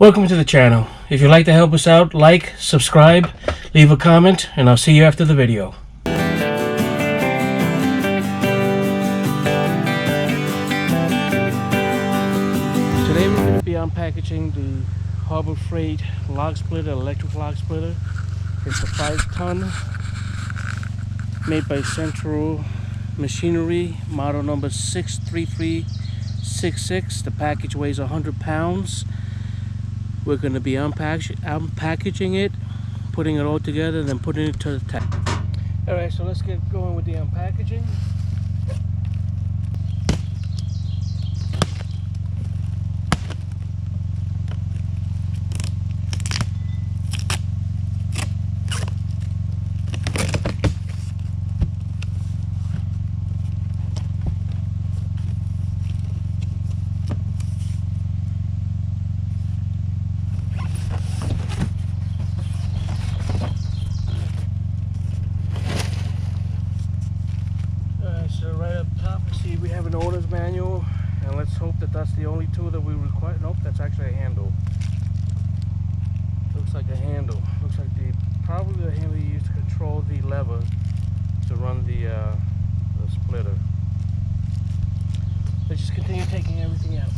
Welcome to the channel. If you'd like to help us out, like, subscribe, leave a comment, and I'll see you after the video. Today we're going to be unpackaging the Harbor Freight log splitter, electric log splitter. It's a 5-ton made by Central Machinery, model number 63366. The package weighs 100 pounds. We're going to be unpackaging it, putting it all together, then putting it to the test. Alright, so let's get going with the unpackaging. So right up top, you see we have an owner's manual, and let's hope that that's the only tool that we require. Nope, that's actually a handle. Looks like a handle. Looks like probably the handle you use to control the lever to run the splitter. Let's just continue taking everything out.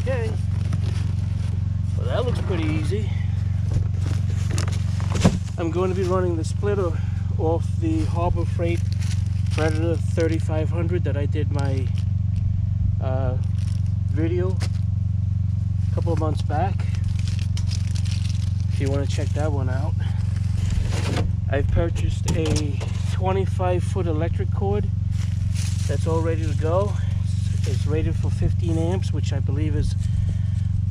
Okay, well that looks pretty easy. I'm going to be running the splitter off the Harbor Freight Predator 3500 that I did my video a couple of months back. If you want to check that one out. I've purchased a 25-foot electric cord that's all ready to go. It's rated for 15 amps, which I believe is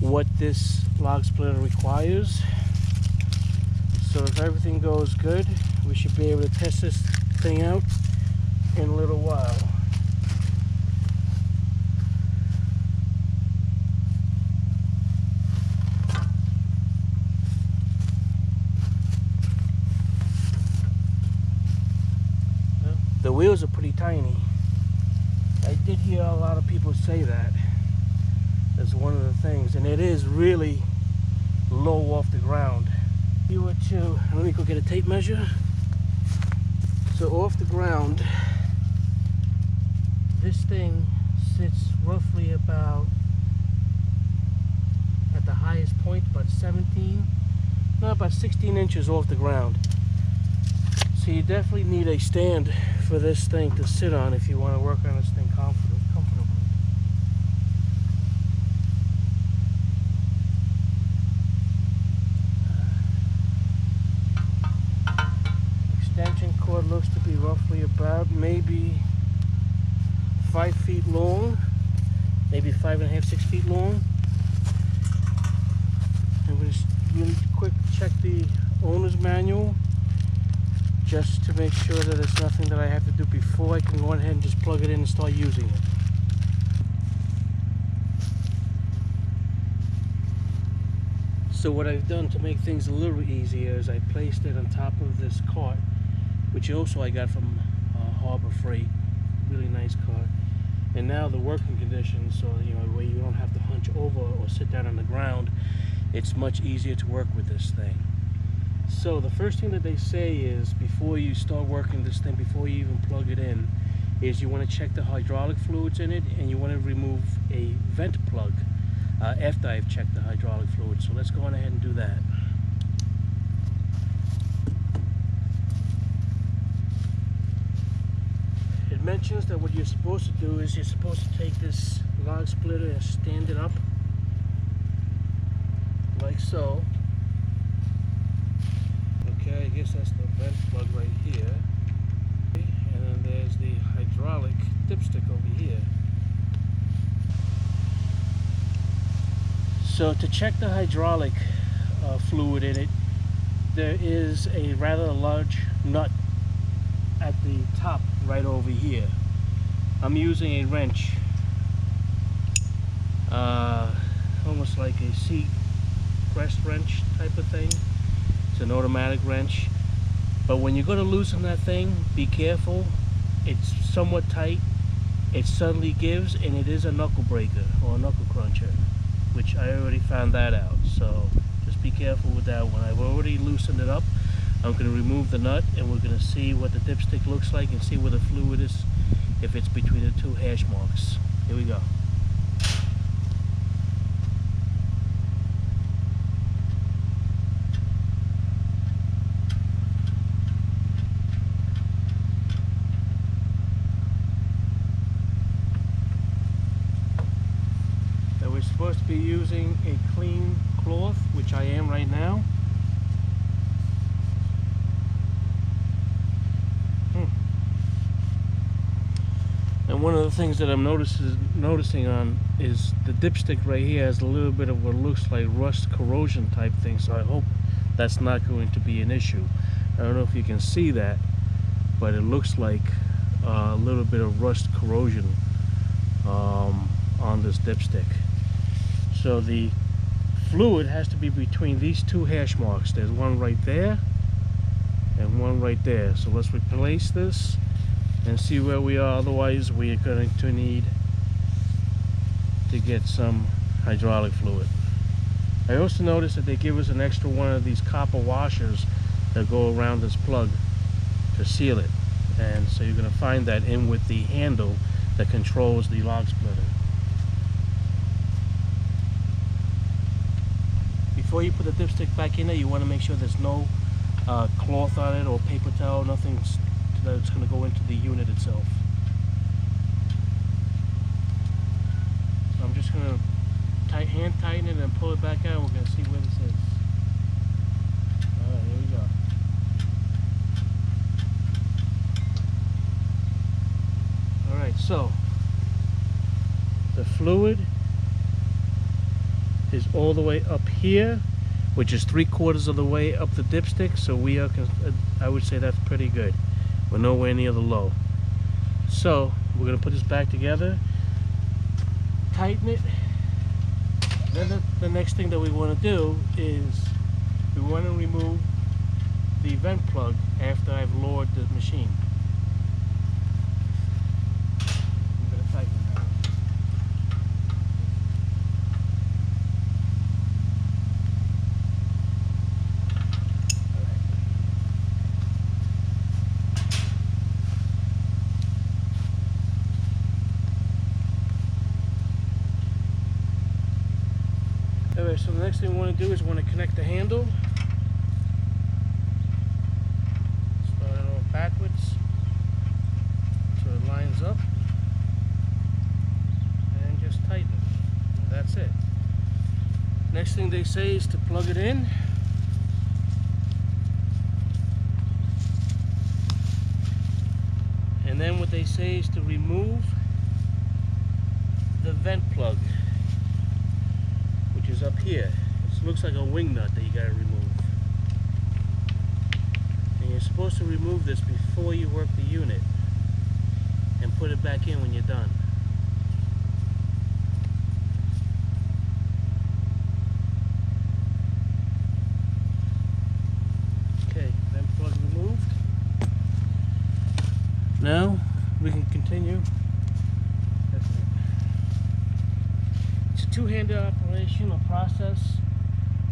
what this log splitter requires. So if everything goes good, we should be able to test this thing out in a little while. The wheels are pretty tiny. I did hear a lot of people say that as one of the things, and it is really low off the ground. If you were to, let me go get a tape measure. So off the ground, this thing sits roughly about, at the highest point, about 16 inches off the ground. So you definitely need a stand for this thing to sit on if you want to work on this thing comfortably. Extension cord looks to be roughly about maybe 5 feet long, maybe 5.5, 6 feet long. And we'll just really quick check the owner's manual, just to make sure that it's nothing that I have to do before I can go ahead and just plug it in and start using it. So what I've done to make things a little easier is I placed it on top of this cart, which also I got from Harbor Freight. Really nice cart. And now the working conditions, so where you don't have to hunch over or sit down on the ground, it's much easier to work with this thing. So the first thing that they say is, before you start working this thing, before you even plug it in, is you want to check the hydraulic fluids in it, and you want to remove a vent plug after I've checked the hydraulic fluid. So let's go on ahead and do that. It mentions that what you're supposed to do is you're supposed to take this log splitter and stand it up like so. Okay, I guess that's the vent plug right here. And then there's the hydraulic dipstick over here. So to check the hydraulic fluid in it, there is a rather large nut at the top right over here. I'm using a wrench almost like a seat press wrench type of thing. It's an automatic wrench. But when you go to loosen that thing, be careful. It's somewhat tight. It suddenly gives, and it is a knuckle breaker or a knuckle cruncher, which I already found that out. So just be careful with that one. I've already loosened it up. I'm going to remove the nut, and we're going to see what the dipstick looks like and see where the fluid is, if it's between the two hash marks. Here we go. Now we're supposed to be using a clean cloth, which I am right now. And one of the things that I'm noticing on is the dipstick right here has a little bit of what looks like rust corrosion type thing, so I hope that's not going to be an issue. I don't know if you can see that, but it looks like a little bit of rust corrosion on this dipstick. So the fluid has to be between these two hash marks. There's one right there and one right there. So let's replace this and see where we are. Otherwise we are going to need to get some hydraulic fluid. I also noticed that they give us an extra one of these copper washers that go around this plug to seal it, and so you're going to find that in with the handle that controls the log splitter. Before you put the dipstick back in there, you want to make sure there's no cloth on it or paper towel, nothing that's going to go into the unit itself. So I'm just going to hand tighten it and pull it back out. We're going to see where this is. Alright, here we go. Alright, so the fluid is all the way up here, which is 3/4 of the way up the dipstick, so we are, I would say that's pretty good. We're nowhere near the low. So we're going to put this back together, tighten it. Then the next thing that we want to do is we want to remove the vent plug after I've lowered the machine. I'm going to tighten that. Alright, so the next thing we want to do is we want to connect the handle. Start it off backwards so it lines up, and just tighten it. And that's it. Next thing they say is to plug it in. And then what they say is to remove the vent plug, which is up here. It looks like a wing nut that you gotta remove. And you're supposed to remove this before you work the unit and put it back in when you're done. Okay, vent plug removed. Now we can continue. It's a two-handed operation or process.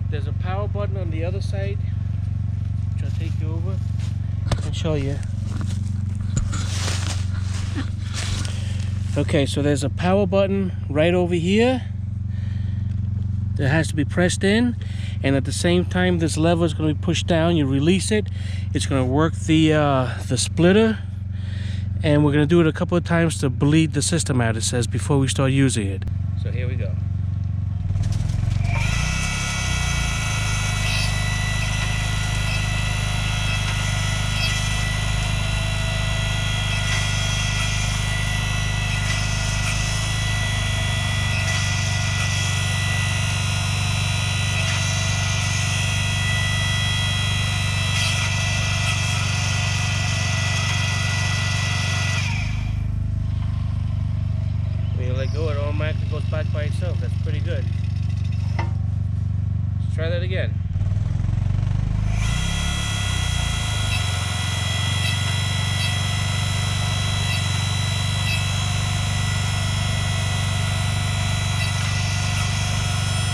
There's a power button on the other side, which I'll take you over and show you. Okay, so there's a power button right over here that has to be pressed in, and at the same time this lever is going to be pushed down. You release it, it's going to work the splitter, and we're going to do it a couple of times to bleed the system out, it says, before we start using it. So here we go. When you let go, it automatically goes back by itself. Let's try that again.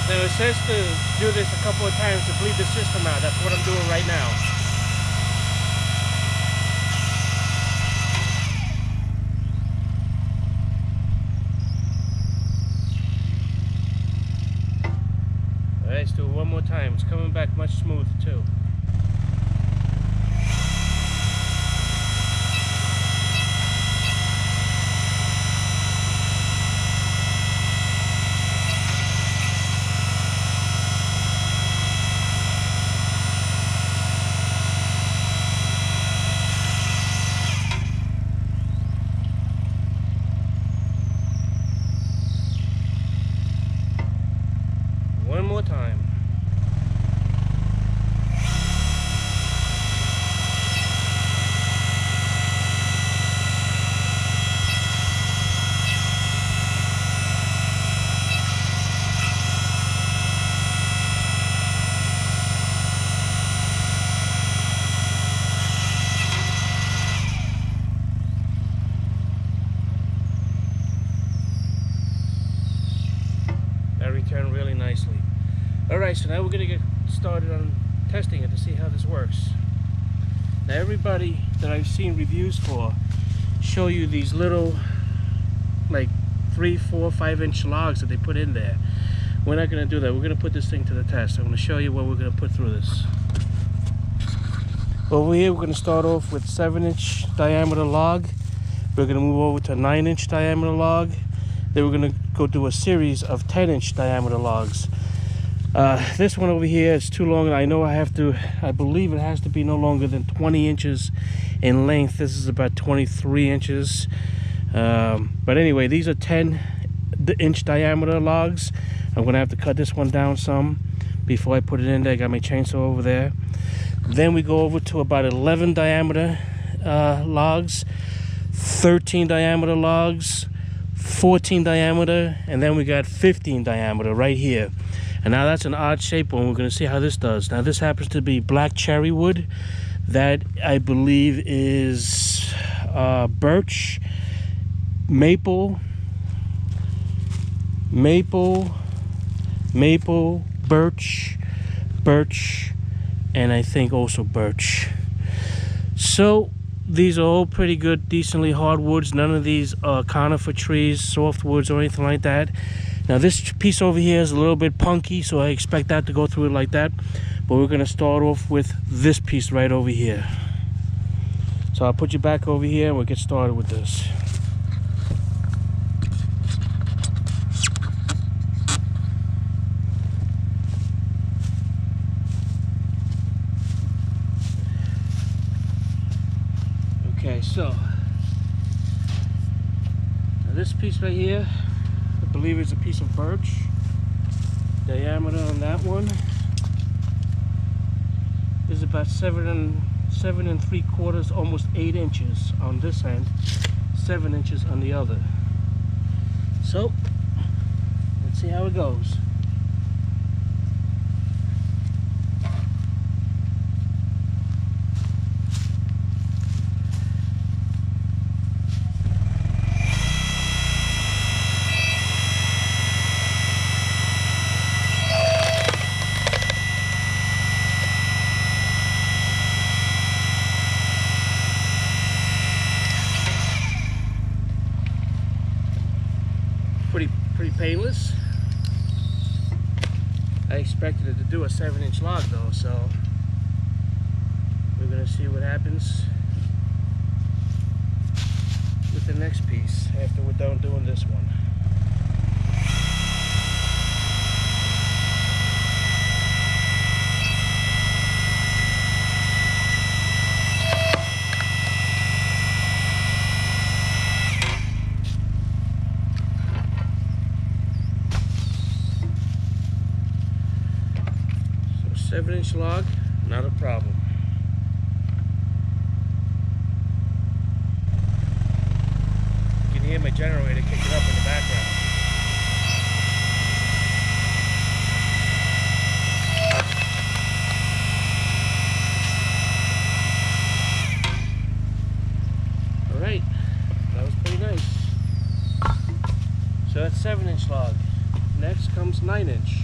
Now it says to do this a couple of times to bleed the system out. That's what I'm doing right now. Alright, let's do it one more time. It's coming back much smoother too. One more time. That returned really nicely. Alright, so now we're going to get started on testing it to see how this works. Now everybody that I've seen reviews for show you these little like 3, 4, 5-inch logs that they put in there. We're not going to do that. We're going to put this thing to the test. I'm going to show you what we're going to put through this. Over here we're going to start off with 7-inch diameter log. We're going to move over to a 9-inch diameter log. Then we're going to go do a series of 10-inch diameter logs. This one over here is too long, and I know I believe it has to be no longer than 20 inches in length. This is about 23 inches. But anyway, these are 10-inch diameter logs. I'm going to have to cut this one down some before I put it in there. I got my chainsaw over there. Then we go over to about 11 diameter logs, 13 diameter logs, 14 diameter, and then we got 15 diameter right here. And now that's an odd shape one. We're going to see how this does. Now this happens to be black cherry wood. That I believe is birch, maple, birch, and I think also birch. So these are all pretty good, decently hard woods. None of these are conifer trees, softwoods, or anything like that. Now this piece over here is a little bit punky, so I expect that to go through it like that. But we're going to start off with this piece right over here. So I'll put you back over here and we'll get started with this. Okay, so now this piece right here, I believe is a piece of birch. Diameter on that one is about 7 3/4, almost 8 inches on this end, 7 inches on the other. So let's see how it goes. Pretty painless. I expected it to do a 7-inch log though, so we're gonna see what happens with the next piece after we're done doing this one. So 7-inch log, not a problem. You can hear my generator kicking up in the background. 10-inch log. Next comes 9-inch.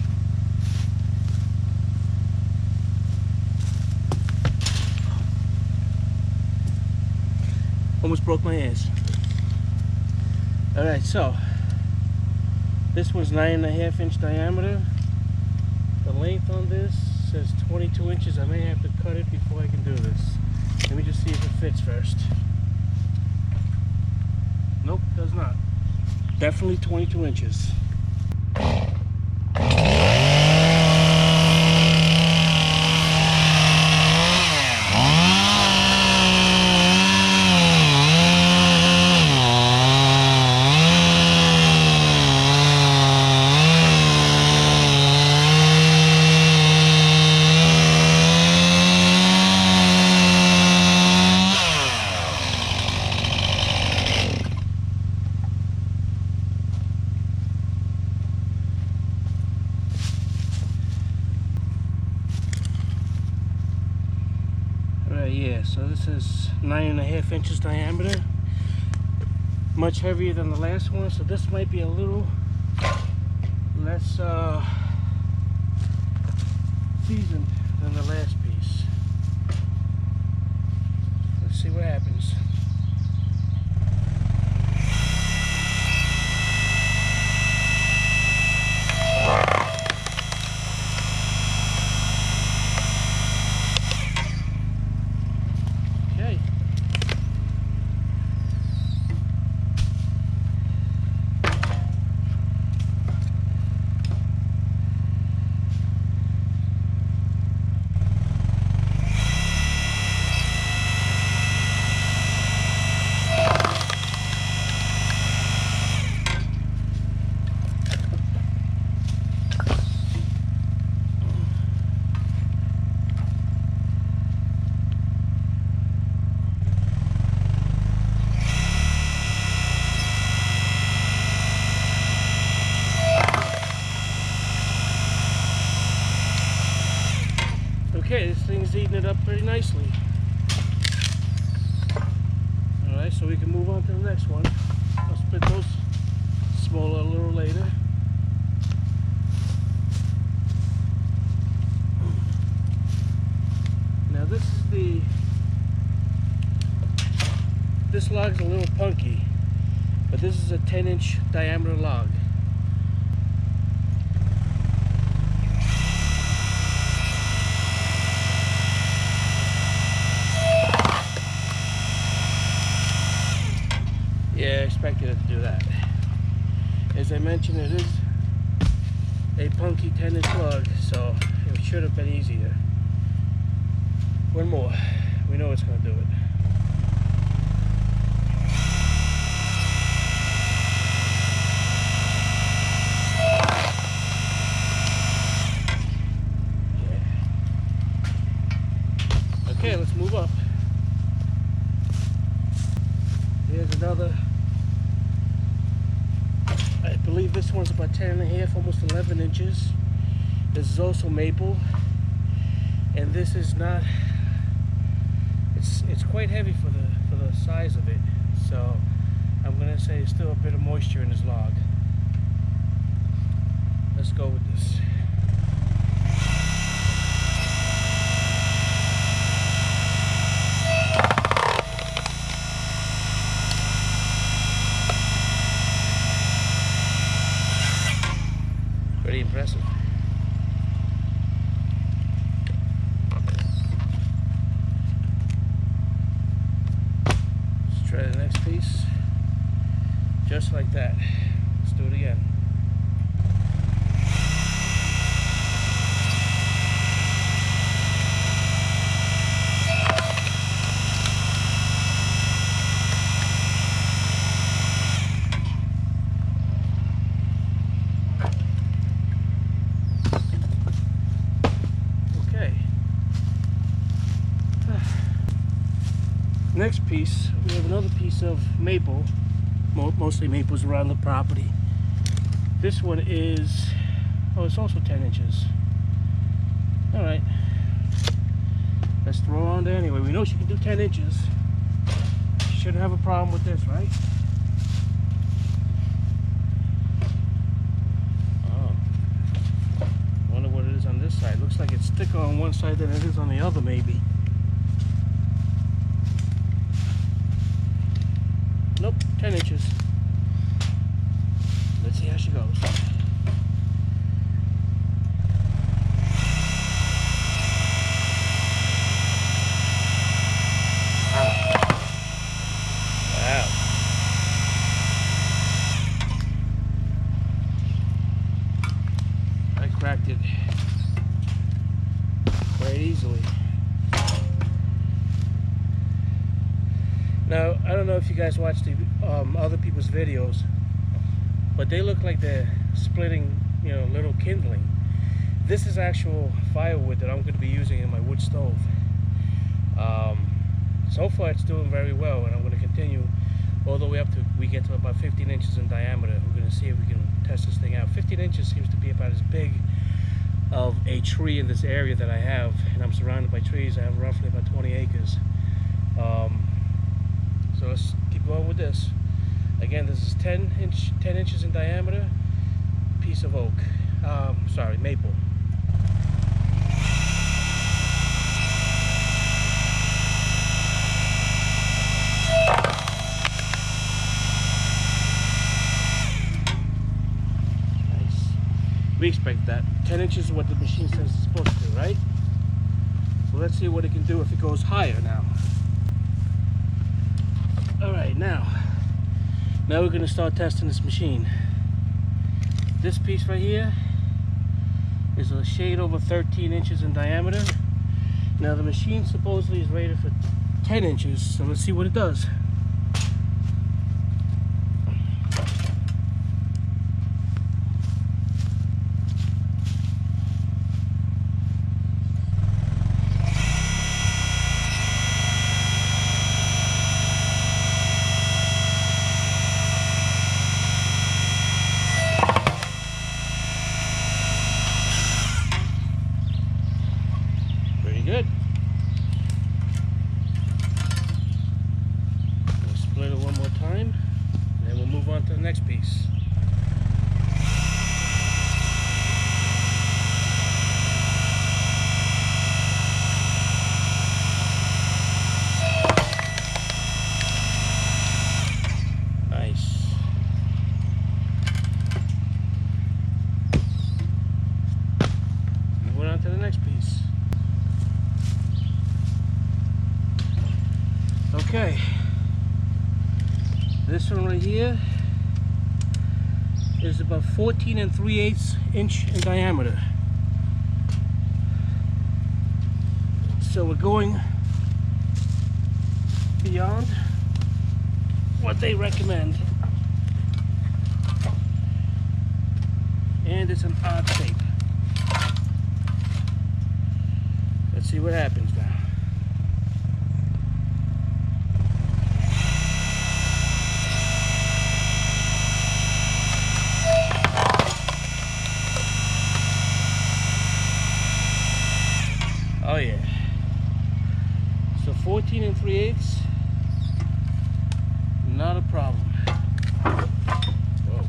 Almost broke my ears. Alright, so this one's 9.5-inch diameter. The length on this says 22 inches. I may have to cut it before I can do this. Let me just see if it fits first. Nope, does not. Definitely 22 inches. Yeah, so this is 9.5 inches diameter, much heavier than the last one, so this might be a little less seasoned than the last piece. Let's see what happens. Okay, this thing's eating it up pretty nicely. Alright, so we can move on to the next one. I'll split those smaller a little later. Now this log's a little punky, but this is a 10-inch diameter log. Yeah, I expected it to do that. As I mentioned, it is a punky 10-inch log, so it should have been easier. One more. We know it's going to do it. Yeah. Okay, let's move up. Here's another. I believe this one's about 10.5, almost 11 inches. This is also maple, and this is not. It's quite heavy for the size of it, so I'm gonna say there's still a bit of moisture in this log. Let's go with this. Pretty impressive. Let's try the next piece. Just like that. Let's do it again. Next piece, we have another piece of maple, mostly maples around the property. This one is, oh, it's also 10 inches. Alright, let's throw her on there anyway. We know she can do 10 inches. Shouldn't have a problem with this, right? thicker on one side than it is on the other, maybe. Nope, 10 inches. Let's see how she goes. Wow. I cracked it quite easily. Now, I don't know if you guys watch the other people's videos, but they look like they're splitting, you know, little kindling. This is actual firewood that I'm going to be using in my wood stove. So far it's doing very well, and I'm going to continue all the way up to, we get to about 15 inches in diameter. We're going to see if we can test this thing out. 15 inches seems to be about as big of a tree in this area that I have, and I'm surrounded by trees. I have roughly about 20 acres. So let's keep going with this. Again, this is 10 inches in diameter, piece of oak. Sorry, maple. Nice. We expect that. 10 inches is what the machine says it's supposed to do, right? So let's see what it can do if it goes higher now. Alright, now we're going to start testing this machine. This piece right here is a shade over 13 inches in diameter. Now the machine supposedly is rated for 10 inches, so let's see what it does. Good. We'll split it one more time, and then we'll move on to the next piece. Nice. Moving on to the next piece. Okay, this one right here is about 14 3/8 inch in diameter. So we're going beyond what they recommend. And it's an odd shape. Let's see what happens now. Oh yeah. So 14 3/8, not a problem. Whoa.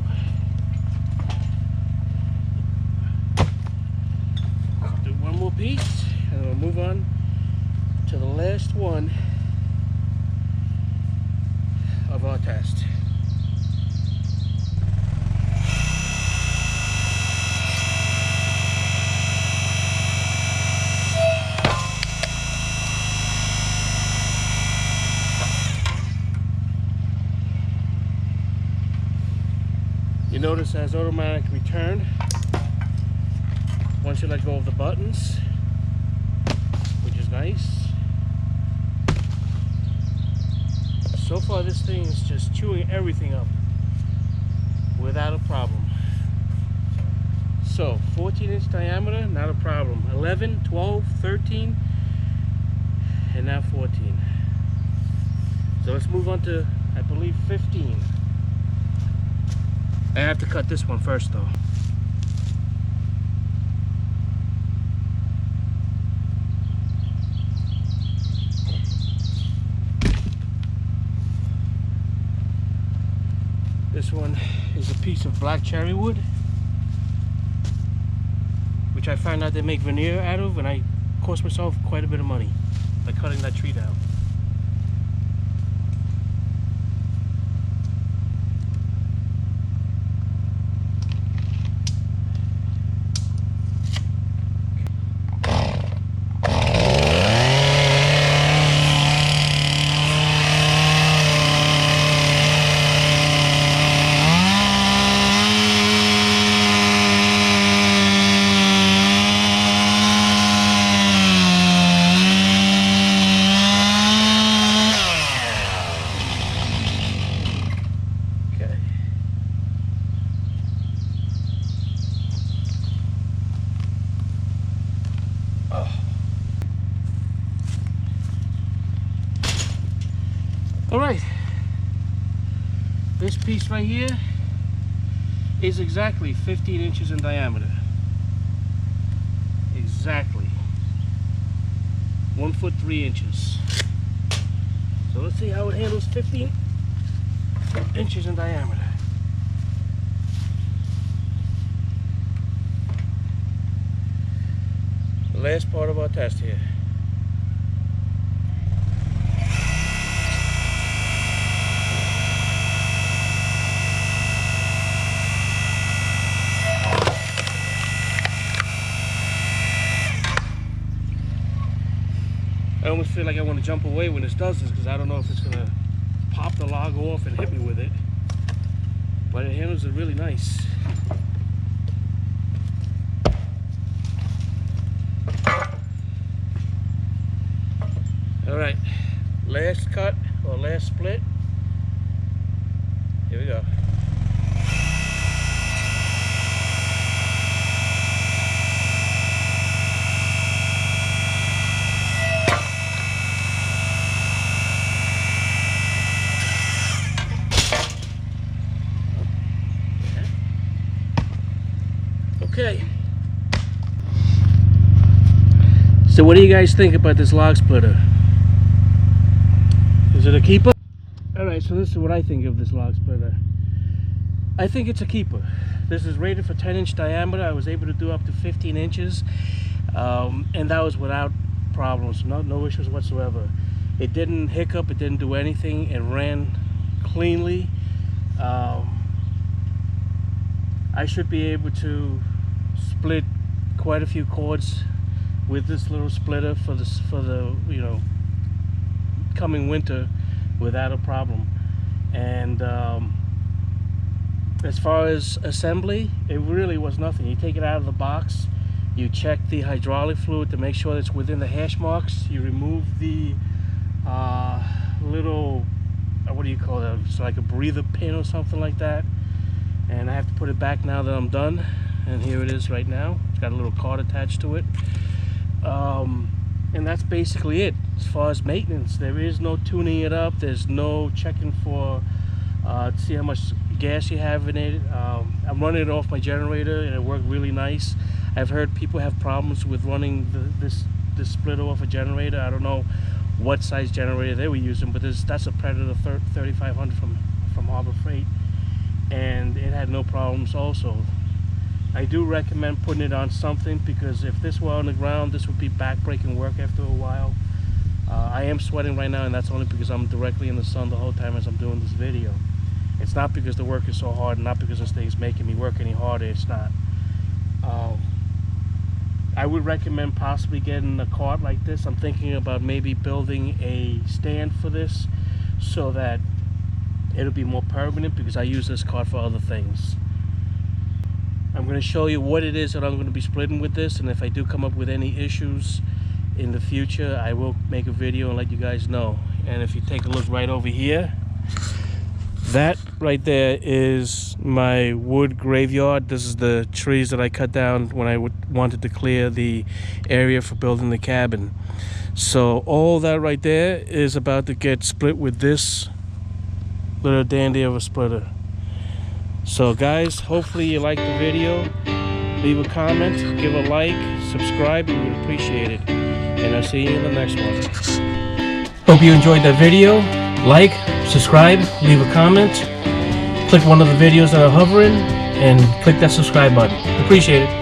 Let's do one more piece, and we'll move on to the last one of our test. You notice it has automatic return once you let go of the buttons, which is nice. So far this thing is just chewing everything up without a problem. So 14 inch diameter, not a problem. 11, 12, 13, and now 14. So let's move on to, I believe, 15. I have to cut this one first though. This one is a piece of black cherry wood. which I found out they make veneer out of, and I cost myself quite a bit of money by cutting that tree down. Alright, this piece right here is exactly 15 inches in diameter. Exactly. 1 foot 3 inches. So let's see how it handles 15 inches in diameter. The last part of our test here. I almost feel like I want to jump away when this does this, because I don't know if it's going to pop the log off and hit me with it. But it handles it really nice. Alright, last cut or last split. Here we go. Okay. So what do you guys think about this log splitter? Is it a keeper? Alright, so this is what I think of this log splitter. I think it's a keeper. This is rated for 10-inch diameter. I was able to do up to 15 inches. And that was without problems, no issues whatsoever. It didn't hiccup, it didn't do anything. It ran cleanly. I should be able to split quite a few cords with this little splitter for the you know, coming winter without a problem. And as far as assembly, it really was nothing. You take it out of the box, you check the hydraulic fluid to make sure that it's within the hash marks, you remove the little what do you call that, it's like a breather pin or something like that, and I have to put it back now that I'm done. And here it is right now. It's got a little card attached to it. And that's basically it. As far as maintenance, there is no tuning it up. There's no checking for to see how much gas you have in it. I'm running it off my generator and it worked really nice. I've heard people have problems with running this splitter off a generator. I don't know what size generator they were using, but that's a Predator 3500 from Harbor Freight, and it had no problems also. I do recommend putting it on something, because if this were on the ground, this would be back-breaking work after a while. I am sweating right now, and that's only because I'm directly in the sun the whole time as I'm doing this video. It's not because the work is so hard, not because this thing's making me work any harder. It's not. I would recommend possibly getting a cart like this. I'm thinking about maybe building a stand for this so that it'll be more permanent, because I use this cart for other things. I'm going to show you what it is that I'm going to be splitting with this, and if I do come up with any issues in the future, I will make a video and let you guys know. And if you take a look right over here, that right there is my wood graveyard. This is the trees that I cut down when I wanted to clear the area for building the cabin. So all that right there is about to get split with this little dandy of a splitter. So guys, hopefully you liked the video. Leave a comment, give a like, subscribe, we would appreciate it. And I'll see you in the next one. Hope you enjoyed that video. Like, subscribe, leave a comment, click one of the videos that are hovering, and click that subscribe button. Appreciate it.